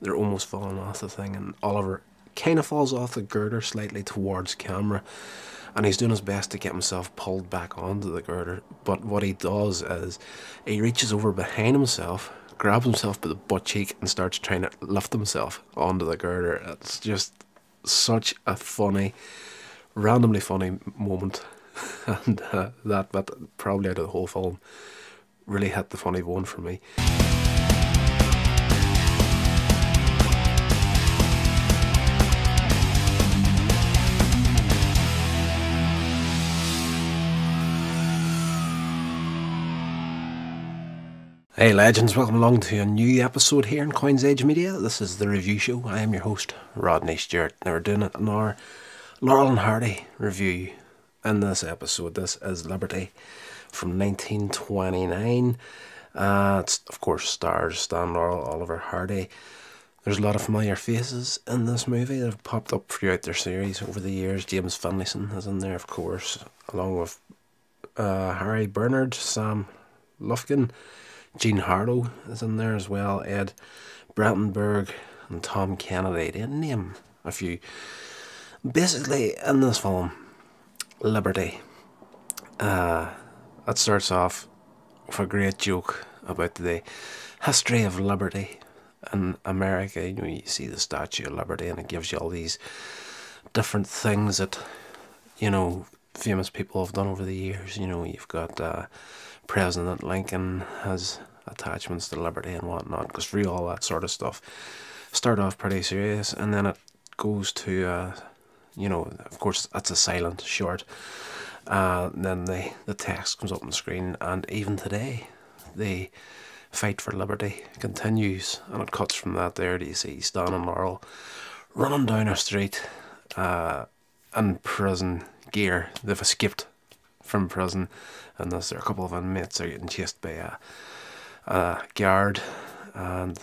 they're almost falling off the thing, and Oliver kind of falls off the girder slightly towards camera, and he's doing his best to get himself pulled back onto the girder. But what he does is he reaches over behind himself, grabs himself by the butt cheek, and starts trying to lift himself onto the girder. It's just such a funny, randomly funny moment. And that bit, probably out of the whole film, really hit the funny bone for me. Hey legends, welcome along to a new episode here in Coins Age Media. This is the review show. I am your host, Rodney Stewart. Now we're doing it in our Laurel and Hardy review. In this episode, this is Liberty from 1929. It's, of course, stars Stan Laurel, Oliver Hardy. There's a lot of familiar faces in this movie that have popped up throughout their series over the years. James Finlayson is in there, of course, along with Harry Bernard, Sam Lufkin. Jean Harlow is in there as well, Ed Brandenburg and Tom Kennedy, to name a few. Basically, in this film, Liberty, it starts off with a great joke about the history of liberty in America. You know, you see the Statue of Liberty and it gives you all these different things that, you know, famous people have done over the years. You know, you've got President Lincoln has attachments to liberty and whatnot, goes through all that sort of stuff. Start off pretty serious, and then it goes to, you know, of course, that's a silent short. Then the text comes up on the screen, and even today, the fight for liberty continues, and it cuts from that there. Do you see Stan and Laurel running down a street in prison gear? They've escaped from prison, and there's a couple of inmates are getting chased by a guard, and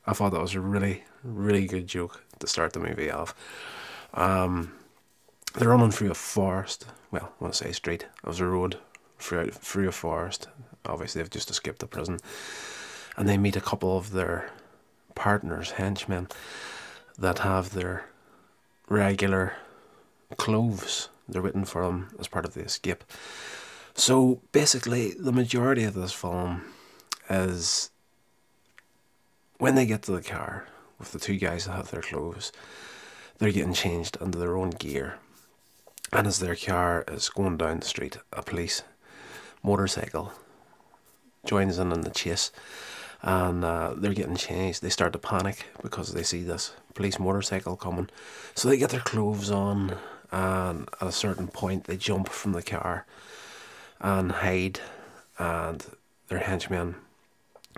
I thought that was a really, really good joke to start the movie off. They're running through a forest. Well, when I say street, it was a road through a forest. Obviously, they've just escaped the prison, and they meet a couple of their partners, henchmen, that have their regular clothes. They're waiting for them as part of the escape. So basically, the majority of this film is when they get to the car with the two guys that have their clothes, they're getting changed into their own gear. And as their car is going down the street, a police motorcycle joins in the chase, and they're getting changed. They start to panic because they see this police motorcycle coming. So they get their clothes on, and at a certain point they jump from the car and hide, and their henchmen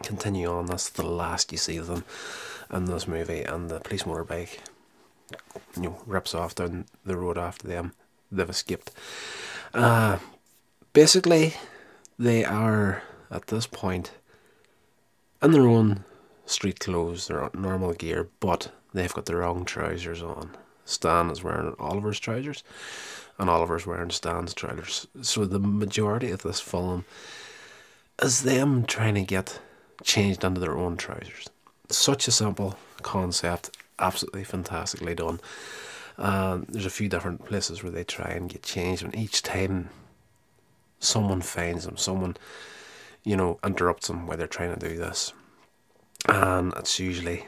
continue on. That's the last you see of them in this movie, and the police motorbike, you know, rips off down the road after them. They've escaped. Basically, they are at this point in their own street clothes, their normal gear, but they've got the wrong trousers on. Stan is wearing Oliver's trousers, and Oliver's wearing Stan's trousers. So the majority of this film is them trying to get changed into their own trousers. Such a simple concept, absolutely fantastically done. There's a few different places where they try and get changed, and each time someone finds them, someone, you know, interrupts them while they're trying to do this, and it's usually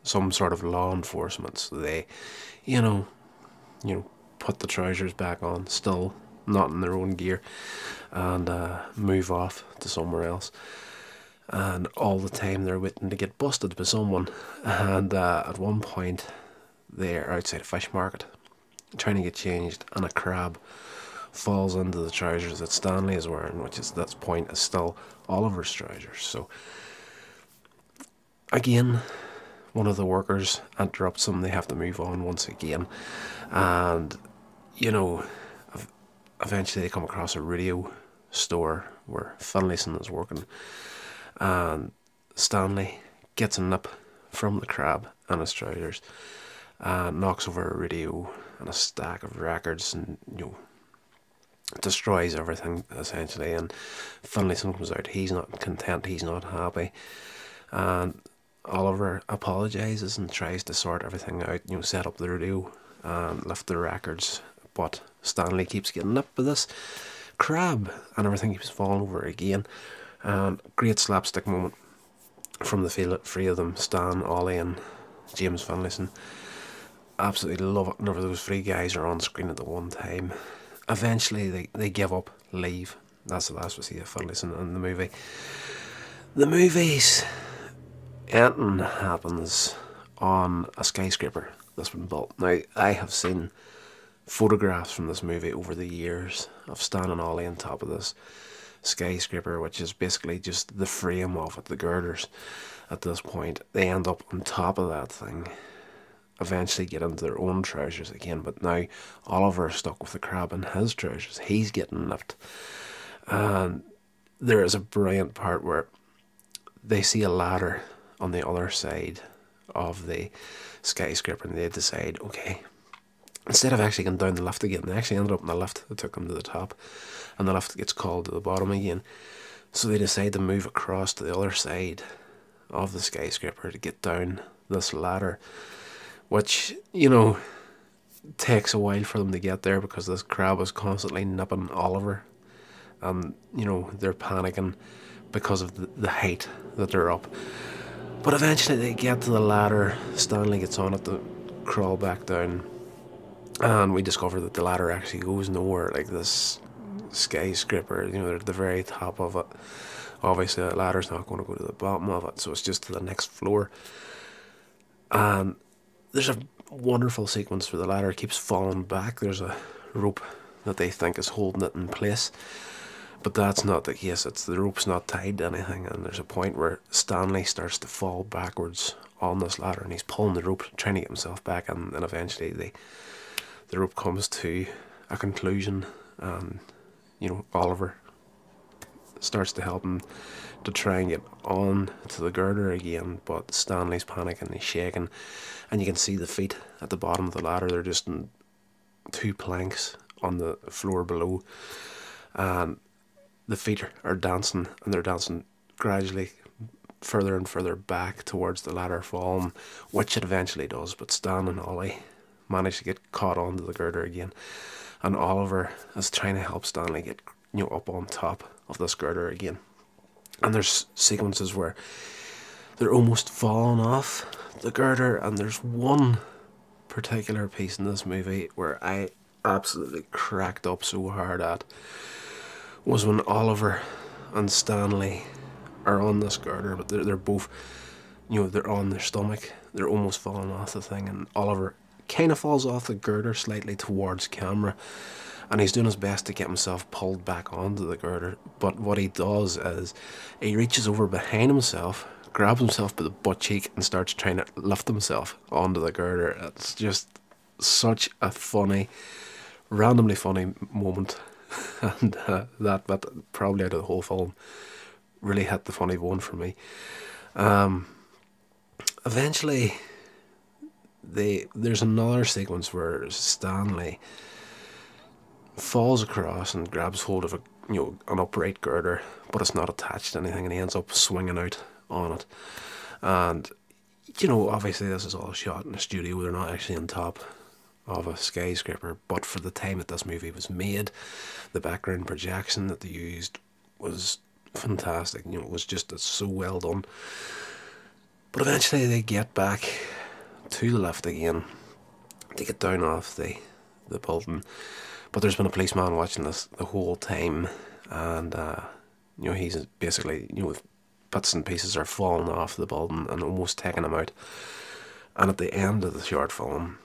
some sort of law enforcement. So they, you know, put the trousers back on, still not in their own gear, and move off to somewhere else. And all the time they're waiting to get busted by someone. And at one point they're outside a fish market trying to get changed, and a crab falls into the trousers that Stanley is wearing, which is, at this point, is still Oliver's trousers. So again, one of the workers interrupts them. They have to move on once again, and you know, eventually they come across a radio store where Finlayson is working, and Stanley gets a nip from the crab and his trousers, knocks over a radio and a stack of records, and you know, destroys everything essentially. And Finlayson comes out. He's not content. He's not happy, and Oliver apologises and tries to sort everything out, set up the radio and lift the records, but Stanley keeps getting nipped by this crab and everything keeps falling over again. Great slapstick moment from the three of them, Stan, Ollie and James Finlayson. Absolutely love it whenever those three guys are on screen at the one time. Eventually they give up, leave. That's the last we see of Finlayson in the movie. The movie's ending happens on a skyscraper that's been built. Now, I have seen photographs from this movie over the years of Stan and Ollie on top of this skyscraper, which is basically just the frame of it, the girders. At this point, they end up on top of that thing, eventually get into their own trousers again, but now Oliver is stuck with the crab in his trousers. He's getting lifted. And there is a brilliant part where they see a ladder on the other side of the skyscraper and they decide, okay, instead of actually going down the lift again, they actually ended up in the lift that took them to the top, and the lift gets called to the bottom again. So they decide to move across to the other side of the skyscraper to get down this ladder, which, takes a while for them to get there because this crab is constantly nipping Oliver, and they're panicking because of the height that they're up. But eventually they get to the ladder. Stanley gets on it to crawl back down, and we discover that the ladder actually goes nowhere. Like, this skyscraper, they're at the very top of it. Obviously the ladder's not going to go to the bottom of it, so it's just to the next floor. And there's a wonderful sequence where the ladder keeps falling back. There's a rope that they think is holding it in place, but that's not the case. It's the rope's not tied to anything, and there's a point where Stanley starts to fall backwards on this ladder and he's pulling the rope, trying to get himself back, and then eventually the rope comes to a conclusion, and Oliver starts to help him to try and get on to the girder again, but Stanley's panicking, he's shaking, and you can see the feet at the bottom of the ladder. They're just in two planks on the floor below, and the feet are dancing, and they're dancing gradually further and further back towards the ladder falling, which it eventually does, but Stan and Ollie manage to get caught onto the girder again, and Oliver is trying to help Stanley get up on top of this girder again. And there's sequences where they're almost falling off the girder, and there's one particular piece in this movie where I absolutely cracked up so hard at, was when Oliver and Stanley are on this girder, but they're both, they're on their stomach, they're almost falling off the thing, and Oliver kind of falls off the girder slightly towards camera, and he's doing his best to get himself pulled back onto the girder, but what he does is he reaches over behind himself, grabs himself by the butt cheek and starts trying to lift himself onto the girder. It's just such a funny, randomly funny moment, and that bit, probably out of the whole film, really hit the funny bone for me. Eventually there's another sequence where Stanley falls across and grabs hold of an upright girder, but it's not attached to anything, and he ends up swinging out on it. And obviously this is all shot in a studio, they're not actually on top of a skyscraper, but for the time that this movie was made, the background projection that they used was fantastic. It was just so well done. But eventually they get back to the lift again, they get down off the building, but there's been a policeman watching this the whole time, and he's basically, bits and pieces are falling off the building and almost taking him out. And at the end of the short film,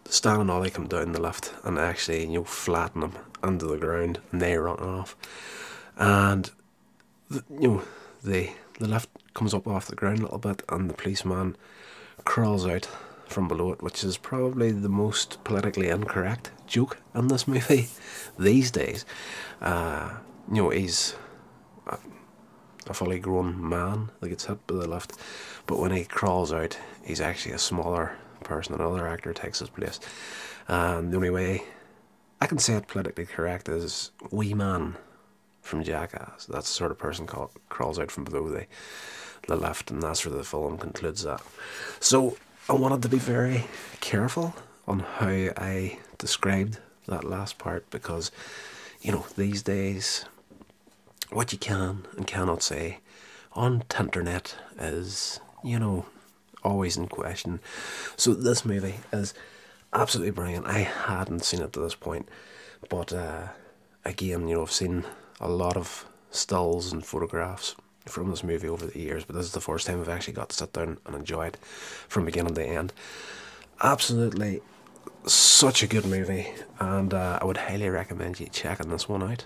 Stan and Ollie come down the lift and actually flatten him into the ground, and they run off, and the lift comes up off the ground a little bit, and the policeman crawls out from below it, which is probably the most politically incorrect joke in this movie these days. He's a fully grown man that gets hit by the lift, but when he crawls out, he's actually a smaller person. Another actor takes his place, and the only way I can say it politically correct is Wee Man from Jackass. That's the sort of person crawls out from below the lift, and that's where the film concludes that. So I wanted to be very careful on how I described that last part, because, you know, these days, what you can and cannot say on Tinternet is, you know, always in question. So this movie is absolutely brilliant. I hadn't seen it to this point, but again, you know, I've seen a lot of stills and photographs from this movie over the years, but this is the first time I've actually got to sit down and enjoy it from beginning to end. Absolutely such a good movie, and I would highly recommend you checking this one out.